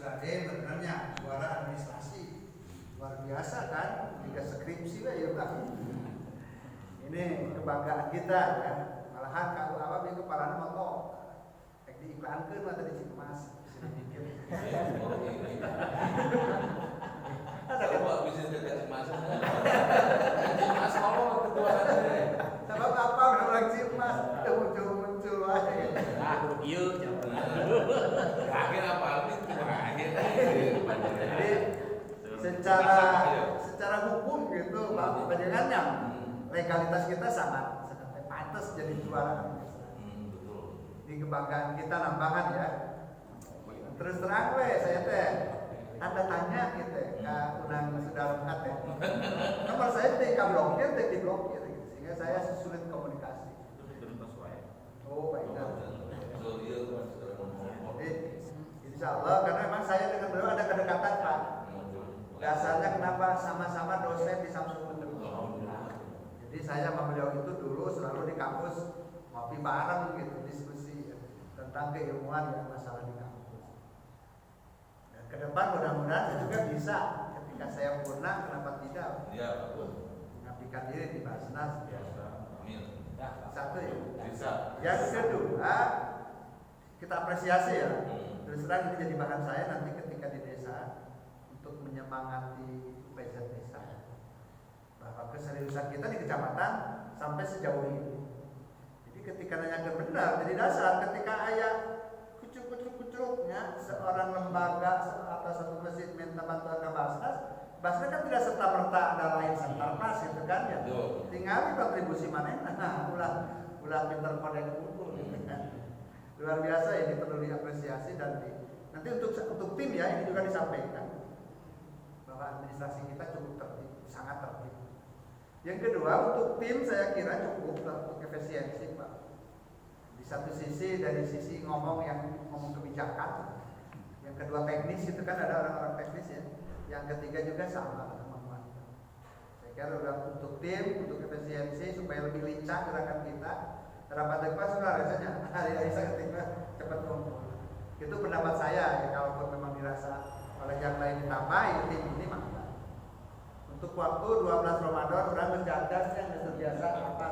Raden benernya juara administrasi luar biasa kan, juga skripsi lah ya Pak. Ini kebanggaan kita kan, malahan kalau apa itu kepalanya motor kayak diiklankan mah tadi Cimas ada coba bisa dekat Cimas Cimas ngomong ketua sabab apa orang Cimas muncul aja Iya, akhir apa itu akhir jadi secara hukum gitu Pak panjangannya legalitas kita sangat pantas jadi juara. betul. Di kebanggaan kita nambahan ya. Terus terang saya teh tanda tanya gitu ke unang saudara teh. Nomor saya teh diblokir gitu, sehingga saya sulit komunikasi. Oh baiklah. Jadi insya Allah karena memang saya dengan beliau ada kedekatan Pak. Dasarnya kenapa sama-sama dosen di Samsung Bener. Jadi saya sama beliau itu dulu selalu di kampus ngopi bareng gitu, diskusi ya, tentang keilmuan dan masalah di kampus. Dan ke depan mudah-mudahan saya juga bisa ketika saya purna, kenapa tidak? Iya, betul. Mengabdikan diri di Basnas biasa. Amin. Satu ya. Bisa. Yang kedua, kita apresiasi ya. Terus terang ini jadi bahan saya nanti ketika di desa untuk menyemangati UPZ desa. Bahwa keseriusan kita di kecamatan sampai sejauh ini. Jadi ketika nanyakan benar, jadi dasar ketika ayah kucuk-kucuk-kucuknya seorang lembaga atau satu masjid minta bantuan ke Basnas, Basnas kan tidak serta-merta ada lain sentarnas gitu kan ya. Tinggal kontribusi mana, nah ulah pinter kode kumpul gitu kan. Luar biasa ini perlu diapresiasi dan nanti untuk tim ya ini juga disampaikan bahwa administrasi kita cukup tertib, sangat tertib. Yang kedua untuk tim saya kira cukup untuk efisiensi Pak. Di satu sisi dari sisi ngomong kebijakan, yang kedua teknis itu kan ada orang-orang teknis ya. Yang ketiga juga sama kemampuan. Saya kira udah untuk tim, untuk efisiensi supaya lebih lincah gerakan kita. Rapat depan sudah rasanya hari-hari saya ketika cepat kumpul. Itu pendapat saya ya kalaupun memang dirasa oleh yang lain ditambah tim ini mantap. Untuk waktu 12 Ramadan orang menjaga yang biasa apa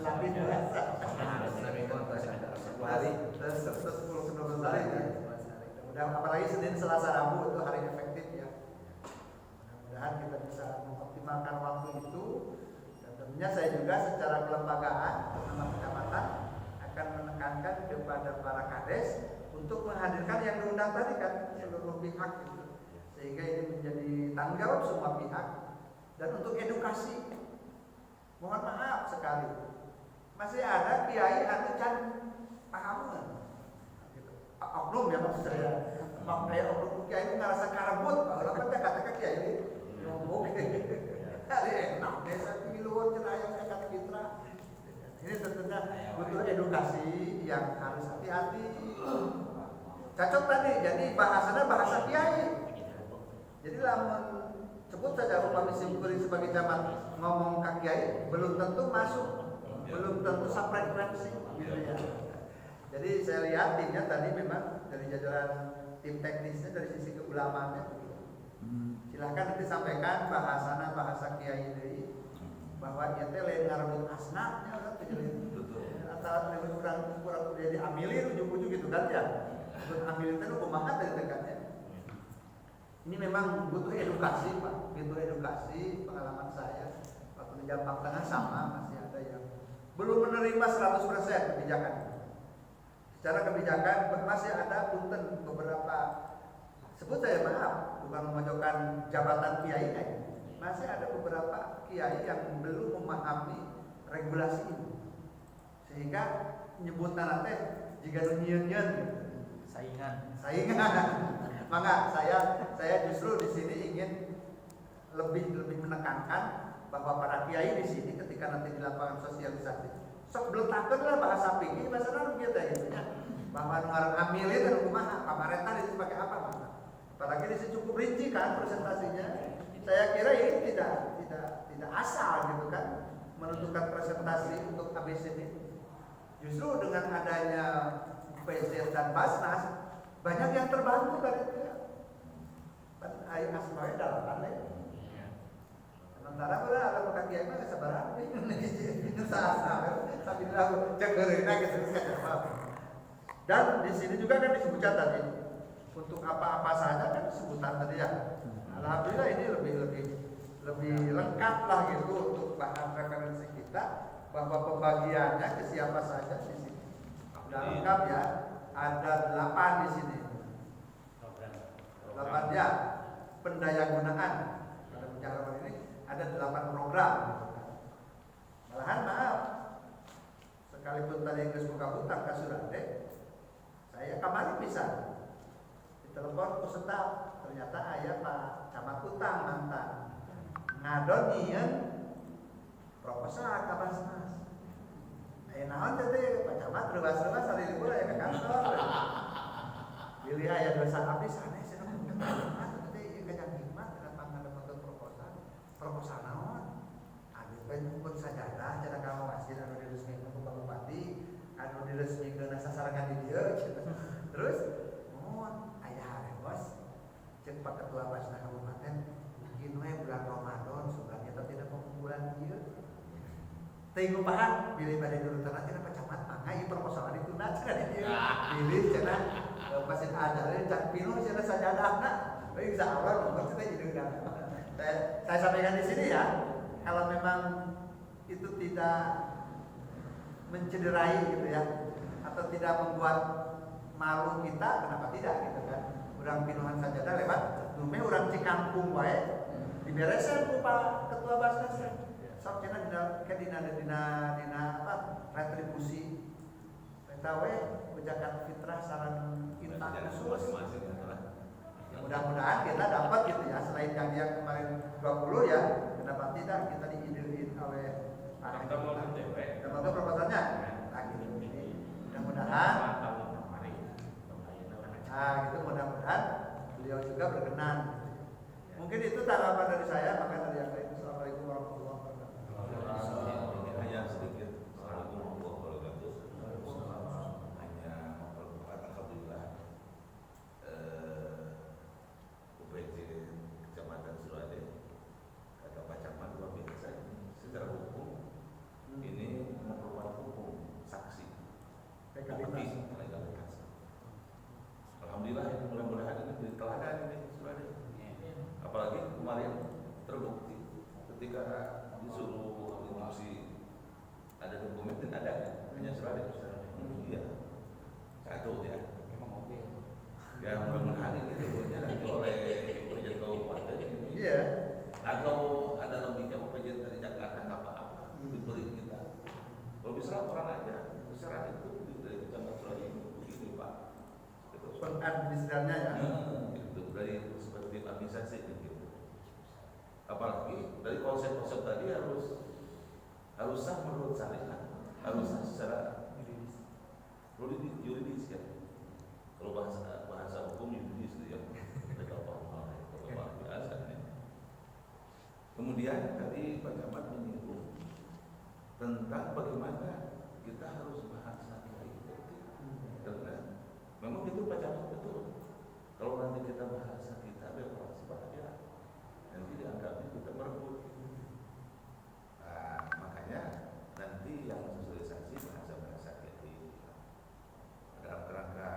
lebih biasa. hari. Terus 10 hari ya. Mudah apalagi Senin, Selasa, Rabu itu hari efektif ya. Mudah-mudahan kita bisa mengoptimalkan waktu itu. Dan tentunya saya juga secara kelembagaan bersama kecamatan akan menekankan kepada para kades untuk menghadirkan yang diundang tadi kan seluruh pihak itu. Sehingga ini menjadi tanggung jawab semua pihak dan untuk edukasi. Mohon maaf sekali masih ada kiai anu can paham gitu. Oknum ya maksud saya. Makanya oknum kiai itu ngerasa karebut, kalau kan kata kiai ngomong hari enak desa piluan cenayang saya kata Fitra. Ini tentunya butuh edukasi yang harus hati-hati. Cocok tadi, jadi bahasanya bahasa kiai. Jadi lamun sebut saja upami simkuring sebagai camat ngomong ke kiai belum tentu masuk, belum tentu frekuensi gitu ya. Jadi saya lihat timnya tadi memang dari jajaran tim teknisnya dari sisi keulamaannya. Silahkan nanti sampaikan bahasa kiai ini bahwa dia teh lain ngarebut asnanya kan atau kurang jadi amili ujung-ujung gitu kan ya. Ambil itu kumaha dari dekatnya. Ini memang butuh edukasi Pak, butuh edukasi. Pengalaman saya waktu di Jampang Tengah sama masih ada yang belum menerima 100% kebijakan. Secara kebijakan masih ada punten beberapa sebut saya maaf bukan memojokkan jabatan kiai masih ada beberapa kiai yang belum memahami regulasi ini sehingga nyebutna teh jika nyeun-nyeun Saingan. Maka saya justru di sini ingin lebih menekankan bahwa para kiai di sini ketika nanti di lapangan sosialisasi sok beletakeun bahasa fikih bahasa naon gitu ya bahwa ngaran amilin dan kumaha pamarentah itu pakai apa Mas? Apalagi di sini cukup rinci kan presentasinya. Saya kira ini tidak asal gitu kan menentukan presentasi untuk ABCD. Justru dengan adanya PZ dan Basnas banyak yang terbantu dari itu. Kan ayo asmanya dalaman deh. Sementara pula ada pakai kiai mah kesabaran ini saat sambil aku cek dari gitu saya. Dan di sini juga kan disebutkan tadi untuk apa-apa saja kan sebutan tadi ya. Alhamdulillah ini lebih lengkap lah gitu untuk bahan referensi kita bahwa pembagiannya ke siapa saja di sini. Sudah lengkap ya. Ada 8 di sini. 8 ya. Pendayagunaan pada pencalonan ini ada 8 program. Malahan maaf, sekalipun tadi Inggris buka hutang ke Surade, saya kemarin bisa ditelepon peserta, ternyata ayah Pak Camat Utang mantan ngadon nyian proposal ke Basnas. Naon teh Pak Camat rewas-rewas hari libur aya ke kantor. Pilih aya dosa abdi sanes cenah teh kajang hikmat kenapa ngadon proposal naon? Abdi teh nyumput sajadah cenah ka masjid anu diresmikeun ku Pak Bupati, anu diresmikeun sasarangan di dieu. Terus ayah haremos cek Pak Ketua Basnas Kabupaten mungkin we bulan Ramadan sugan kita tidak pengumpulan ieu. Teu bahan pilih pada dulu tanah cenah Pak Camat mangga ieu proposal ditunda cenah di dieu. Pilih cenah pasin ajar cak pinuh cenah sajadahna. Euy bisa awal nomor cenah jeung saya sampaikan di sini ya, kalau memang itu tidak mencederai gitu ya, atau tidak membuat malu kita, kenapa tidak gitu kan? Urang pinuhan sajadah lewat, dume urang cikampung wae, diberesan ku Pak Ketua Basnas. Sok cenah dina apa? Retribusi. Eta we ujakan fitrah saran intang khusus. Mudah-mudahan kita dapat gitu ya, selain yang kemarin 20 ya, kenapa tidak kita diidein oleh Kita mau cewek. kita mau proposalnya. Nah, gitu. Mudah-mudahan gitu mudah-mudahan beliau juga berkenan. Mungkin itu tanggapan dari saya, maka dari yang lain. Assalamualaikum warahmatullahi wabarakatuh. Hanya sedikit. Assalamualaikum warahmatullahi wabarakatuh. Hanya memperkuat alhamdulillah. UPJ Kecamatan Surade kata Pak Camat luar biasa secara hukum ini memperkuat hukum saksi legalitas. Alhamdulillah ini mudah-mudahan ini jadi teladan ini Surade. Apalagi kemarin terbukti ketika disuruh institusi ada dokumen dan ada hanya Surade. Iya satu ya. Ya mudah-mudahan ini dibuatnya nanti oleh Presiden Kabupaten ini. Iya. Atau ada lebihnya Presiden dari Jakarta apa-apa diberi kita. Kalau bisa laporan aja besaran itu dari Kecamatan Surade begini Pak. Pengadministrasinya ya. Itu dari seperti administrasi gitu. Apalagi dari konsep-konsep tadi harus sah menurut syariat, harus sah secara yuridis ya. Kalau bahasa hukum yuridis itu yang mereka paham biasa. Kemudian tadi Pak Camat menyinggung tentang bagaimana kita harus bahasa etik. Karena memang itu Pak Camat betul. Kalau nanti kita bahasa kita berproses bahagia, nanti dianggapnya kita merebut. Makanya nanti yang sosialisasi bahasa etik dalam kerangka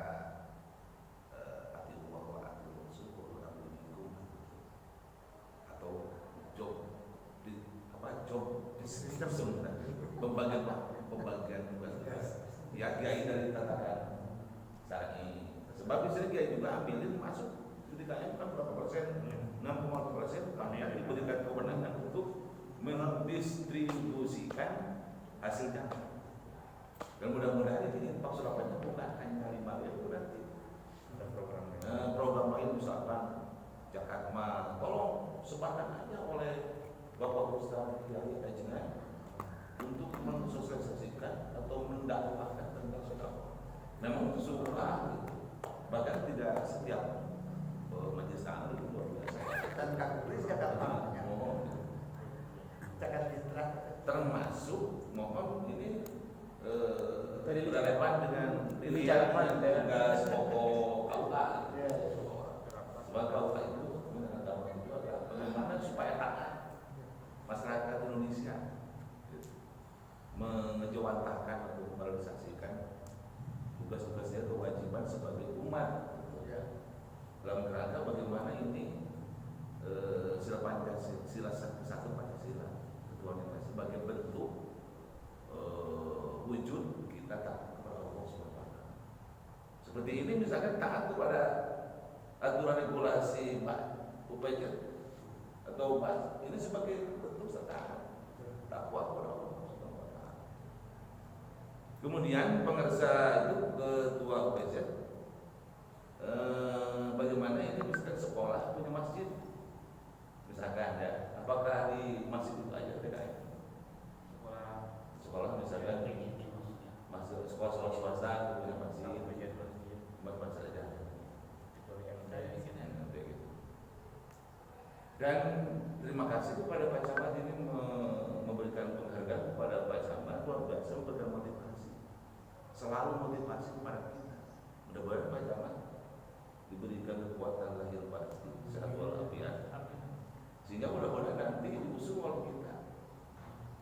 sistem pembagian ya kiai dari tataran syar'i. Sebab istri kiai juga ambilin masuk pendidikannya bukan berapa persen, 6,2%, makanya diberikan kewenangan untuk mendistribusikan hasilnya. Dan mudah-mudahan ini Pak Surabaya bukan hanya 5 itu nanti program lain misalkan Jakarta, tolong sepakat aja oleh Bapak Ustaz Kiai Ajna untuk mensosialisasikan atau mendakwahkan tentang sedekah. Memang suka, bahkan tidak setiap majelis taklim luar biasa. Dan kakulis kata namanya. Cakat fitrah. Termasuk mohon ini relevan dengan tugas pokok KUA. Sebab KUA itu umat Ya. dalam kerangka bagaimana ini sila Pancasila, sila satu Pancasila ketuhanan sebagai bentuk wujud kita taat kepada Allah SWT. Seperti ini misalkan taat kepada aturan regulasi UPJ atau UPAS ini sebagai bentuk taat takwa kepada Allah SWT. Kemudian pengersa itu ketua UPJ bagaimana ini misalkan sekolah punya masjid misalkan ya, apakah di masjid itu aja PKM? Sekolah misalkan masuk sekolah swasta punya masjid, tempat saja. Dan terima kasih kepada Pak Camat ini memberikan penghargaan kepada Pak Camat, luar biasa memberikan motivasi, selalu motivasi kepada kita. Mudah-mudahan Pak Camat diberikan kekuatan lahir batin, sehat walafiat, sehingga mudah-mudahan nanti diusung oleh kita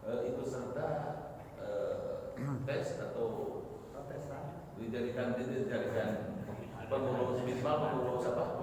ikut serta tes atau dijadikan pengurus minimal pengurus apa